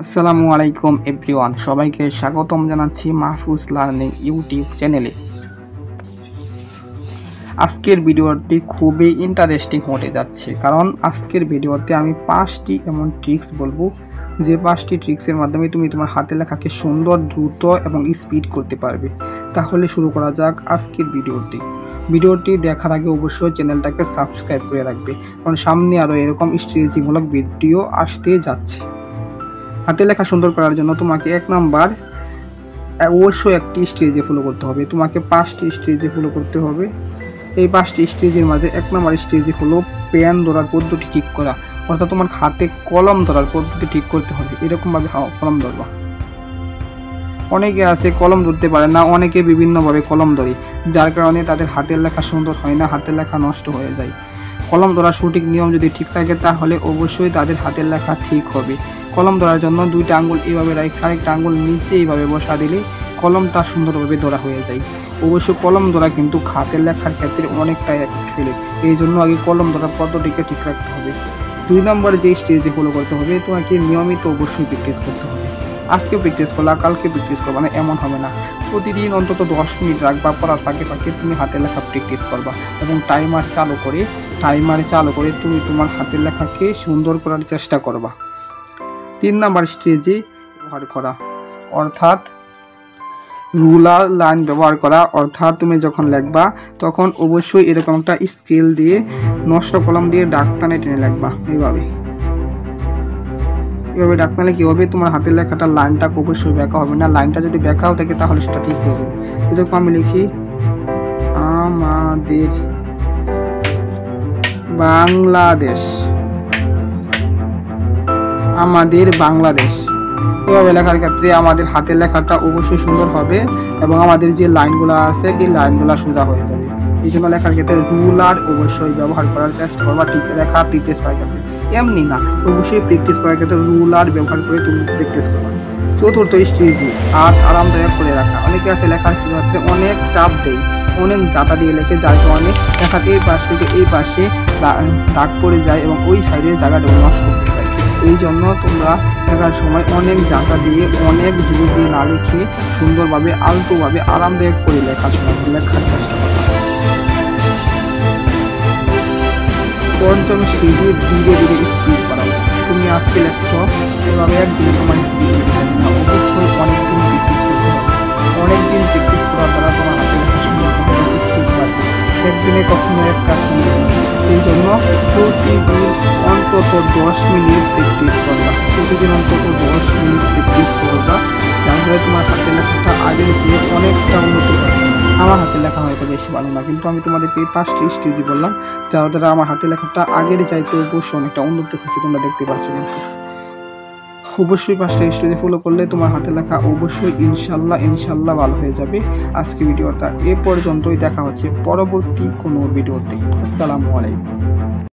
আসসালামু আলাইকুম এভরিওয়ান, সবাইকে স্বাগতম জানাচ্ছি মাহফুজ লার্নিং ইউটিউব চ্যানেলে। আজকের ভিডিওটি খুবই ইন্টারেস্টিং হতে যাচ্ছে, কারণ আজকের ভিডিওতে আমি 5টি এমন ট্রিক্স বলবো যে 5টি ট্রিক্সের মাধ্যমে তুমি তোমার হাতের লেখাকে সুন্দর, দ্রুত এবং স্পিড করতে পারবে। তাহলে শুরু করা যাক আজকের ভিডিওটি দেখার আগে অবশ্যই চ্যানেলটাকে সাবস্ক্রাইব করে রাখবে, কারণ সামনে আরও এরকম স্ট্র্যাটেজিমূলক ভিডিও আসতে যাচ্ছে। হাতের লেখা সুন্দর করার জন্য তোমাকে 1 নাম্বার অবশ্যই একটি স্টেজে ফলো করতে হবে। তোমাকে 5টি স্টেজে ফলো করতে হবে। এই 5টি স্টেজের মাঝে 1 নাম্বার স্টেজে হলো পেন ধরার পদ্ধতি ঠিক করা, অর্থাৎ তোমার হাতে কলম ধরার পদ্ধতি ঠিক করতে হবে। এরকমভাবে কলম ধরবা। অনেকে আছে কলম ধরতে পারে না, অনেকে বিভিন্নভাবে কলম ধরে, যার কারণে তাদের হাতের লেখা সুন্দর হয় না, হাতের লেখা নষ্ট হয়ে যায়। কলম ধরার সঠিক নিয়ম যদি ঠিক থাকে তাহলে অবশ্যই তাদের হাতের লেখা ঠিক হবে। কলম ধরার জন্য 2টা আঙ্গুল এইভাবে রেখে আরেকটা আঙ্গুল নিচে এইভাবে বসা দিলে কলমটা সুন্দরভাবে ধরা হয়ে যায়। অবশ্যই কলম ধরা কিন্তু হাতের লেখার ক্ষেত্রে অনেকটাই এফেক্ট ফেলে, এই জন্য আগে কলম ধরার পদ্ধতিকে ঠিক রাখতে হবে। 2 নম্বরে যে স্টেজে ফলো করতে হবে, তোমাকে নিয়মিত অবশ্যই প্র্যাকটিস করতে হবে। আজকে প্র্যাকটিস করলা, কালকে প্র্যাকটিস করবা না, এমন হবে না। প্রতিদিন অন্তত 10 মিনিট রাখবা, পড়ার ফাঁকে ফাঁকে তুমি হাতের লেখা প্র্যাকটিস করবা এবং টাইমার চালু করে তুমি তোমার হাতের লেখাকে সুন্দর করার চেষ্টা করবা। 3 নাম্বার স্টেজে ব্যবহার করা, অর্থাৎ রুলার লাইন ব্যবহার করা, অর্থাৎ তুমি যখন লিখবা তখন অবশ্যই এরকম একটা স্কেল দিয়ে নষ্ট কলম দিয়ে দাগ টেনে লিখবা। এইভাবে দাগ টানলে কি হবে, তোমার হাতের লেখাটা লাইনটা অবশ্যই ব্যাকা হবে না। লাইনটা যদি ব্যাকাও থাকে তাহলে সেটা ঠিক হবে। এরকম আমি লিখি আমাদের বাংলাদেশ। এভাবে লেখার ক্ষেত্রে আমাদের হাতের লেখাটা অবশ্যই সুন্দর হবে এবং আমাদের যে লাইনগুলো আছে এই লাইনগুলো সোজা হয়ে যাবে। এই জন্য লেখার ক্ষেত্রে রুলার অবশ্যই ব্যবহার করার চেষ্টা করবা। লেখা প্র্যাকটিস করার ক্ষেত্রে এমনি না, অবশ্যই প্র্যাকটিস করার ক্ষেত্রে রুলার ব্যবহার করে তুমি প্র্যাকটিস করবা। 4র্থ স্টেজে আরামদায়ক করে রাখা। অনেকে আছে লেখার ক্ষেত্রে অনেক চাপ দেয়, অনেক জাতা দিয়ে লেখে, যার কারণে লেখাতে এই পাশ থেকে এই পাশে দাগ পড়ে যায় এবং ওই সাইডের জায়গাটা নষ্ট হয়ে যায়। এই জন্য তোমরা লেখার সময় অনেক জায়গা দিয়ে অনেক জোর দিয়ে না লিখে সুন্দরভাবে আলতোভাবে আরামদায়ক করে লেখার চেষ্টা করো। 5ম স্টেজে ধীরে ধীরে স্পিড বাড়াও। তুমি আজকে লেখছ, এভাবে একদিনে তোমার স্পিড অবশ্যই অনেকদিন প্র্যাকটিস করতে হবে। অনেকদিন প্র্যাকটিস করার দ্বারা তোমার হাতে লেখা সুন্দর স্পিড বাড়বে। একদিনে কখনো এক কাজ সম্ভব না। এই জন্য প্রতিদিন অন্তত 10 মিনিট প্র্যাকটিস করবা। যার ফলে তোমার হাতের লেখাটা আগের চেয়ে অনেকটা উন্নত হবে। আমার হাতের লেখা হয়তো বেশি ভালো না, কিন্তু আমি তোমাদেরকে এই 5টি স্টেজে বললাম, যার দ্বারা আমার হাতের লেখাটা আগের চাইতে অবশ্যই অনেকটা উন্নত হয়েছে, তোমরা দেখতে পাচ্ছ। কিন্তু অবশ্যই 5টা স্টেজে ফলো করলে তোমার হাতের লেখা অবশ্যই ইনশাল্লাহ ভালো হয়ে যাবে। আজকে ভিডিওটা এ পর্যন্তই, দেখা হচ্ছে পরবর্তী কোনো ভিডিওতে। আসসালামু আলাইকুম।